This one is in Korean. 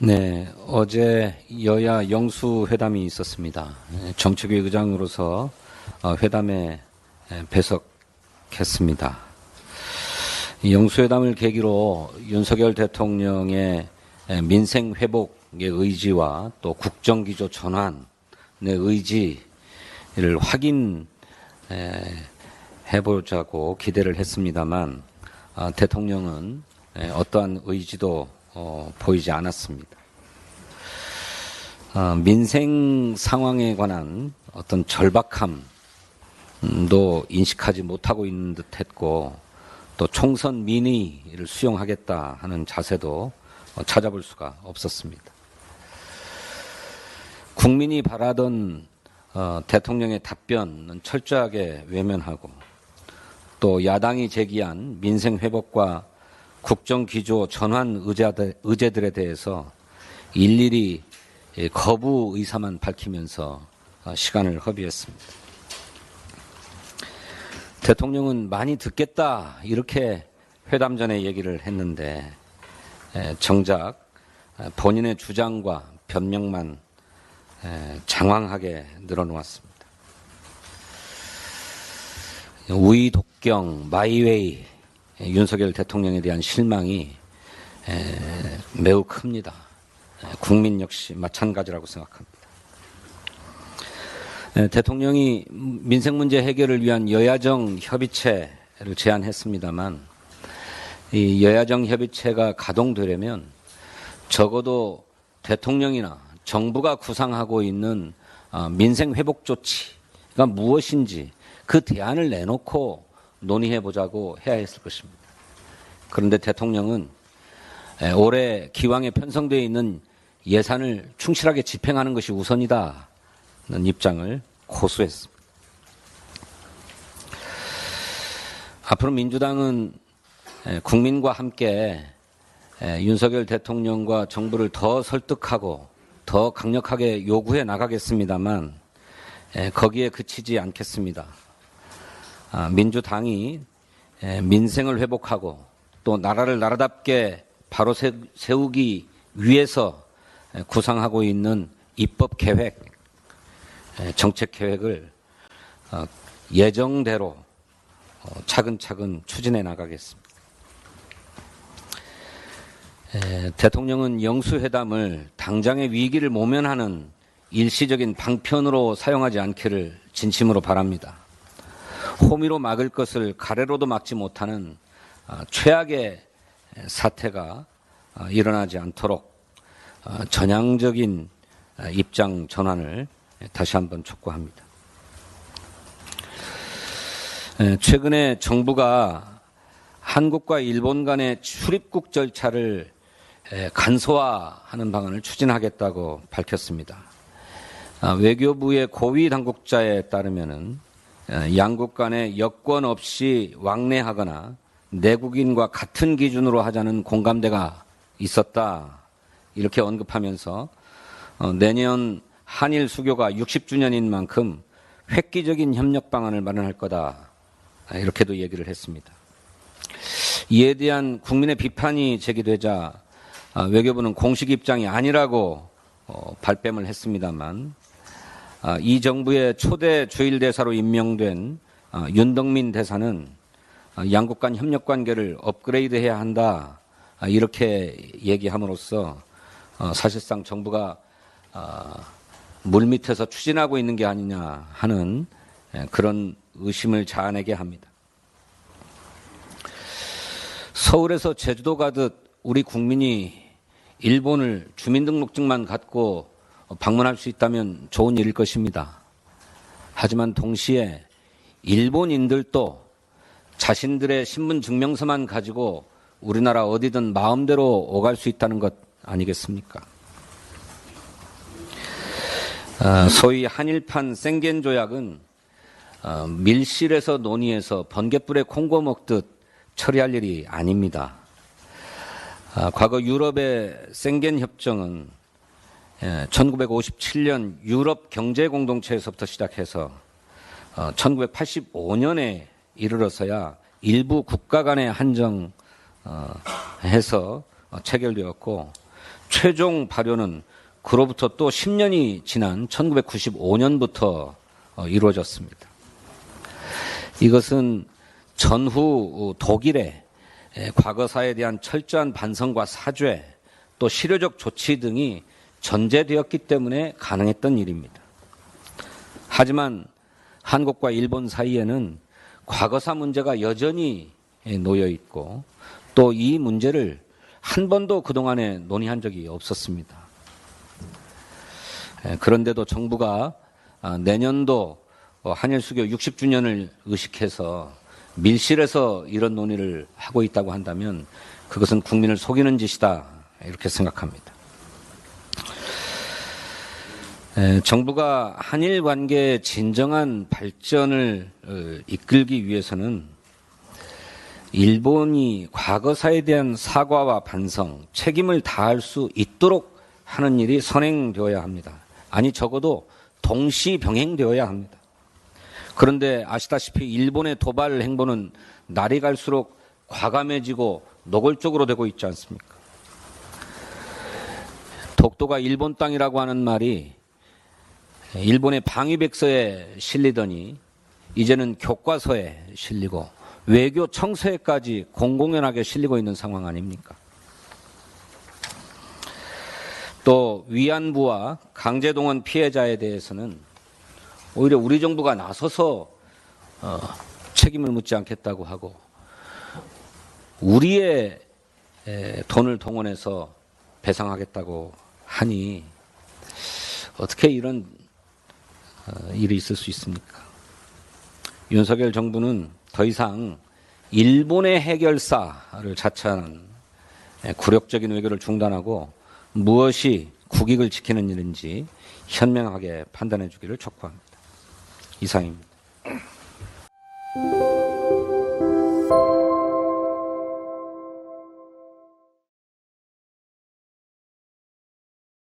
네, 어제 여야 영수회담이 있었습니다. 정책위 의장으로서 회담에 배석했습니다. 이 영수회담을 계기로 윤석열 대통령의 민생 회복의 의지와 또 국정기조 전환의 의지를 확인해보자고 기대를 했습니다만 대통령은 어떠한 의지도 보이지 않았습니다. 민생 상황에 관한 어떤 절박함도 인식하지 못하고 있는 듯 했고, 또 총선 민의를 수용하겠다 하는 자세도 찾아볼 수가 없었습니다. 국민이 바라던 대통령의 답변은 철저하게 외면하고, 또 야당이 제기한 민생 회복과 국정기조 전환 의제들에 대해서 일일이 거부 의사만 밝히면서 시간을 허비했습니다. 대통령은 많이 듣겠다 이렇게 회담 전에 얘기를 했는데 정작 본인의 주장과 변명만 장황하게 늘어놓았습니다. 우이 독경 마이웨이 윤석열 대통령에 대한 실망이 매우 큽니다. 국민 역시 마찬가지라고 생각합니다. 대통령이 민생 문제 해결을 위한 여야정 협의체를 제안했습니다만, 이 여야정 협의체가 가동되려면 적어도 대통령이나 정부가 구상하고 있는 민생 회복 조치가 무엇인지 그 대안을 내놓고 논의해보자고 해야 했을 것입니다. 그런데 대통령은 올해 기왕에 편성되어 있는 예산을 충실하게 집행하는 것이 우선이다는 입장을 고수했습니다. 앞으로 민주당은 국민과 함께 윤석열 대통령과 정부를 더 설득하고 더 강력하게 요구해 나가겠습니다만 거기에 그치지 않겠습니다. 민주당이 민생을 회복하고 또 나라를 나라답게 바로 세우기 위해서 구상하고 있는 입법 계획, 정책 계획을 예정대로 차근차근 추진해 나가겠습니다. 대통령은 영수회담을 당장의 위기를 모면하는 일시적인 방편으로 사용하지 않기를 진심으로 바랍니다. 호미로 막을 것을 가래로도 막지 못하는 최악의 사태가 일어나지 않도록 전향적인 입장 전환을 다시 한번 촉구합니다. 최근에 정부가 한국과 일본 간의 출입국 절차를 간소화하는 방안을 추진하겠다고 밝혔습니다. 외교부의 고위 당국자에 따르면은 양국 간에 여권 없이 왕래하거나 내국인과 같은 기준으로 하자는 공감대가 있었다, 이렇게 언급하면서 내년 한일 수교가 60주년인 만큼 획기적인 협력 방안을 마련할 거다, 이렇게도 얘기를 했습니다. 이에 대한 국민의 비판이 제기되자 외교부는 공식 입장이 아니라고 발뺌을 했습니다만, 이 정부의 초대 주일대사로 임명된 윤덕민 대사는 양국 간 협력 관계를 업그레이드해야 한다, 이렇게 얘기함으로써 사실상 정부가 물밑에서 추진하고 있는 게 아니냐 하는 그런 의심을 자아내게 합니다. 서울에서 제주도 가듯 우리 국민이 일본을 주민등록증만 갖고 방문할 수 있다면 좋은 일일 것입니다. 하지만 동시에 일본인들도 자신들의 신분증명서만 가지고 우리나라 어디든 마음대로 오갈 수 있다는 것 아니겠습니까? 소위 한일판 생겐 조약은 밀실에서 논의해서 번갯불에 콩고 먹듯 처리할 일이 아닙니다. 과거 유럽의 생겐 협정은 1957년 유럽 경제공동체에서부터 시작해서 1985년에 이르러서야 일부 국가 간에 한정해서 체결되었고, 최종 발효는 그로부터 또 10년이 지난 1995년부터 이루어졌습니다. 이것은 전후 독일의 과거사에 대한 철저한 반성과 사죄, 또 실효적 조치 등이 전제되었기 때문에 가능했던 일입니다. 하지만 한국과 일본 사이에는 과거사 문제가 여전히 놓여 있고 또 이 문제를 한 번도 그동안에 논의한 적이 없었습니다. 그런데도 정부가 내년도 한일 수교 60주년을 의식해서 밀실에서 이런 논의를 하고 있다고 한다면 그것은 국민을 속이는 짓이다 이렇게 생각합니다. 정부가 한일 관계의 진정한 발전을 이끌기 위해서는 일본이 과거사에 대한 사과와 반성, 책임을 다할 수 있도록 하는 일이 선행되어야 합니다. 아니 적어도 동시 병행되어야 합니다. 그런데 아시다시피 일본의 도발 행보는 날이 갈수록 과감해지고 노골적으로 되고 있지 않습니까? 독도가 일본 땅이라고 하는 말이 일본의 방위백서에 실리더니 이제는 교과서에 실리고 외교 청서에까지 공공연하게 실리고 있는 상황 아닙니까? 또 위안부와 강제동원 피해자에 대해서는 오히려 우리 정부가 나서서 책임을 묻지 않겠다고 하고 우리의 돈을 동원해서 배상하겠다고 하니 어떻게 이런 일이 있을 수 있습니까? 윤석열 정부는 더 이상 일본의 해결사를 자처하는 굴욕적인 외교를 중단하고 무엇이 국익을 지키는 일인지 현명하게 판단해 주기를 촉구합니다. 이상입니다.